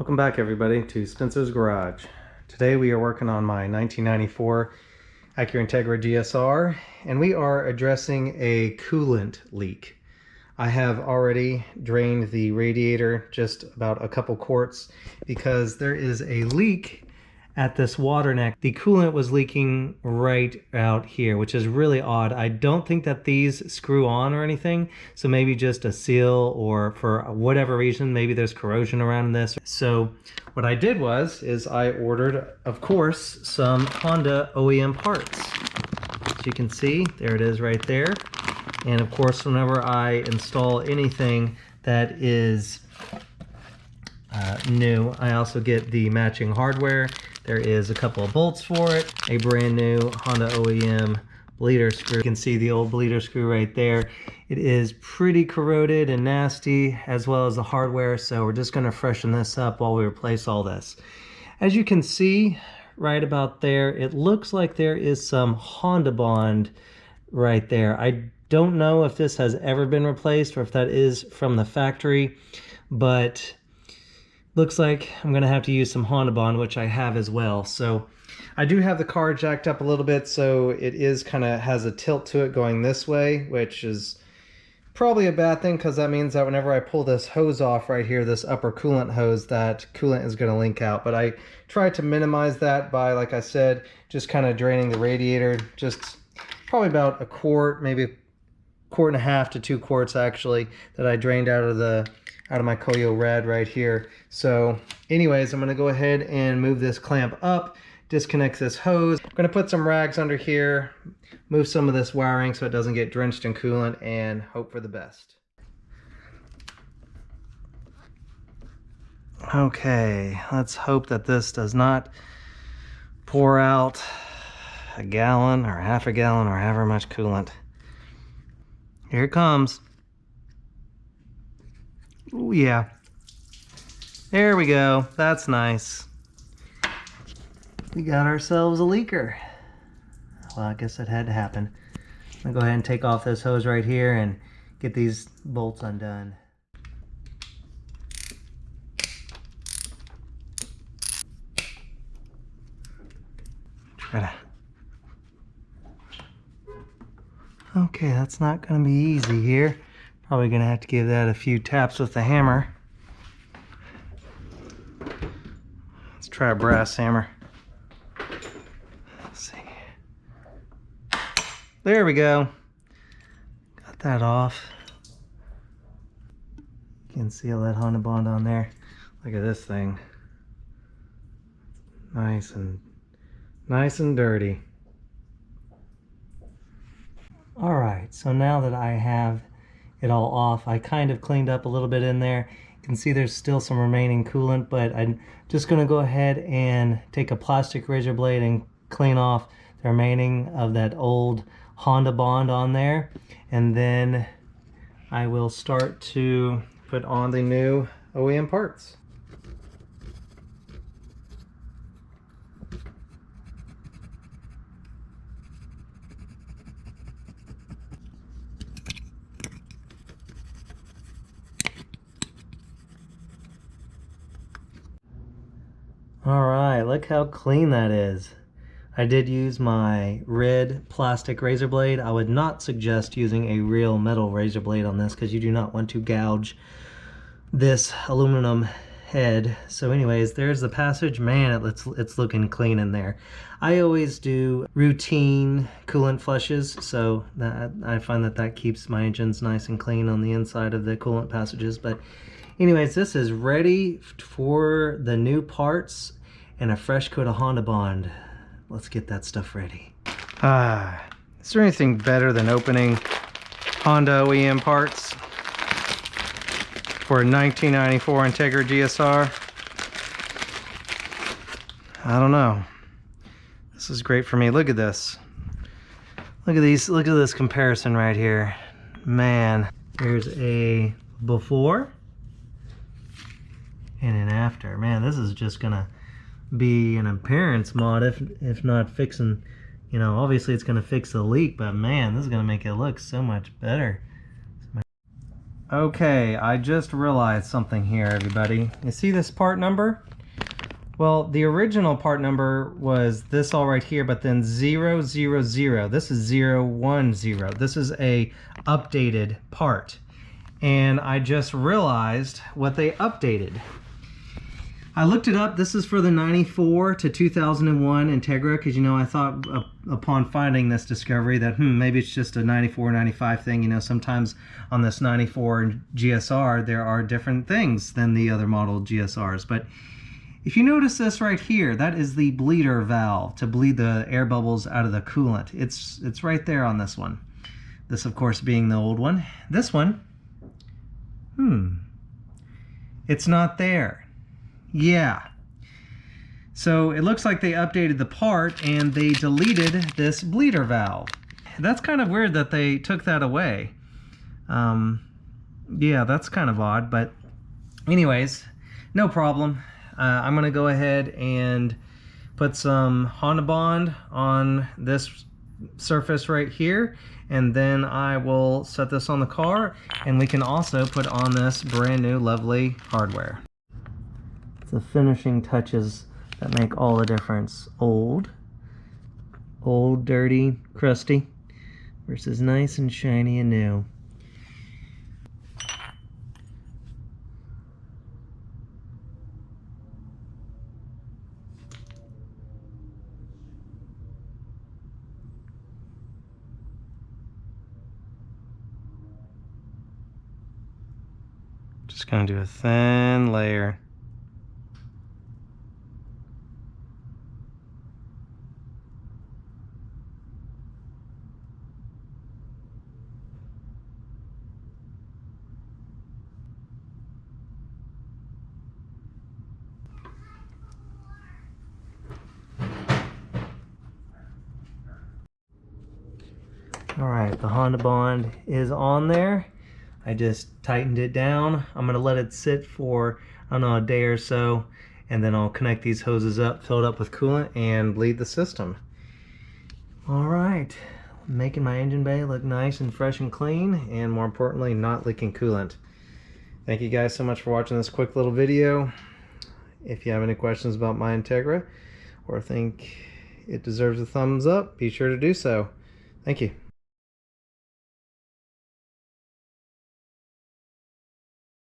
Welcome back everybody to Spencer's Garage. Today we are working on my 1994 Acura Integra GSR and we are addressing a coolant leak. I have already drained the radiator, just about a couple quarts, because there is a leak at this water neck. The coolant was leaking right out here, which is really odd. I don't think that these screw on or anything, so maybe just a seal, or for whatever reason, maybe there's corrosion around this. So what I did is I ordered, of course, some Honda OEM parts. As you can see, there it is right there. And of course, whenever I install anything that is new, I also get the matching hardware. There is a couple of bolts for it, a brand new Honda OEM bleeder screw. You can see the old bleeder screw right there. It is pretty corroded and nasty, as well as the hardware, so we're just going to freshen this up while we replace all this. As you can see right about there, it looks like there is some Honda bond right there. I don't know if this has ever been replaced or if that is from the factory, but looks like I'm gonna have to use some Honda bond, which I have as well. So I do have the car jacked up a little bit, so it is kind of has a tilt to it going this way, which is probably a bad thing, because that means that whenever I pull this hose off right here, this upper coolant hose, that coolant is going to leak out. But I tried to minimize that by, like I said, just kind of draining the radiator, just probably about a quart, maybe a quart and a half to 2 quarts actually, that I drained out of my Koyo Red right here. So anyways, I'm going to go ahead and move this clamp up, disconnect this hose. I'm going to put some rags under here, move some of this wiring so it doesn't get drenched in coolant, and hope for the best. Okay, let's hope that this does not pour out a gallon or half a gallon or however much coolant. Here it comes. Oh yeah. There we go. That's nice. We got ourselves a leaker. Well, I guess it had to happen. I'm gonna go ahead and take off this hose right here and get these bolts undone. Okay, that's not gonna be easy here. Probably gonna have to give that a few taps with the hammer. Let's try a brass hammer. Let's see. There we go. Got that off. You can see all that Honda bond on there. Look at this thing. Nice and dirty. All right, so now that I have it all off, I kind of cleaned up a little bit in there. You can see there's still some remaining coolant, but I'm just gonna go ahead and take a plastic razor blade and clean off the remaining of that old Honda bond on there. And then I will start to put on the new OEM parts. Alright, look how clean that is. I did use my red plastic razor blade. I would not suggest using a real metal razor blade on this, because you do not want to gouge this aluminum head. So anyways, there's the passage. Man, it's looking clean in there. I always do routine coolant flushes, so that I find that keeps my engines nice and clean on the inside of the coolant passages. But anyways, this is ready for the new parts and a fresh coat of Honda bond. Let's get that stuff ready. Is there anything better than opening Honda OEM parts for a 1994 Integra GSR? I don't know. This is great for me. Look at this. Look at these. Look at this comparison right here. Man, here's a before and an after. Man, this is just gonna be an appearance mod, if not fixing, you know, obviously it's gonna fix the leak, but man, this is gonna make it look so much better. Okay, I just realized something here, everybody. You see this part number? Well, the original part number was this all right here, but then 000. This is 010. This is a updated part. And I just realized what they updated. I looked it up. This is for the 94 to 2001 Integra, because, you know, I thought upon finding this discovery that, maybe it's just a 94, 95 thing. You know, sometimes on this 94 GSR, there are different things than the other model GSRs. But if you notice this right here, that is the bleeder valve to bleed the air bubbles out of the coolant. It's right there on this one. This, of course, being the old one. This one, it's not there. Yeah. So it looks like they updated the part and they deleted this bleeder valve. That's kind of weird that they took that away. Yeah, that's kind of odd, but anyways, no problem. I'm gonna go ahead and put some Honda Bond on this surface right here, and then I will set this on the car, and we can also put on this brand new lovely hardware. The finishing touches that make all the difference. Old, dirty, crusty, versus nice and shiny and new. Just gonna do a thin layer. Alright, the Honda Bond is on there. I just tightened it down. I'm going to let it sit for, I don't know, a day or so, and then I'll connect these hoses up, fill it up with coolant, and bleed the system. Alright, making my engine bay look nice and fresh and clean, and more importantly, not leaking coolant. Thank you guys so much for watching this quick little video. If you have any questions about my Integra, or think it deserves a thumbs up, be sure to do so. Thank you.